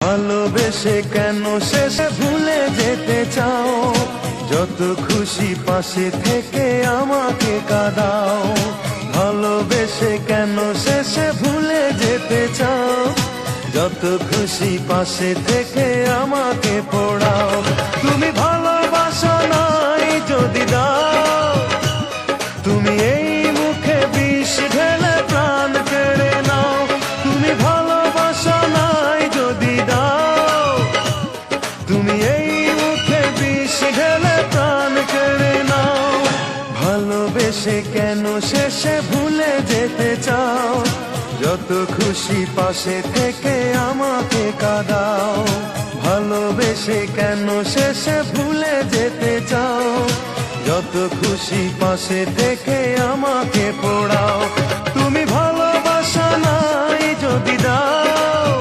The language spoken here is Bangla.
ভালোবেসে কেন শেষে ভুলে যেতে চাও? যত খুশি পাশে থেকে আমাকে কাঁদাও। ভালোবেসে কেন শেষে ভুলে যেতে চাও? যত খুশি পাশে থেকে আমাকে পোড়াও। তুমি ভালোবাসো নাই যদি দাও, তুমি এই মুখে বিষ ঢেলে প্রাণ কেড়ে নাও। তুমি ভালোবাসো নাই যদি দাও, তুমি এই মুখে বিষ ঢেলে প্রাণ কেড়ে নাও। ভালোবেসে কেন শেষে ভুলে যেতে চাও? যত খুশি পাশে থেকে আমাকে কাঁদাও। ভালোবেসে কেন শেষে ভুলে যেতে চাও? যত খুশি পাশে থেকে আমাকে পোড়াও। তুমি ভালোবাসা নাই যদি দাও,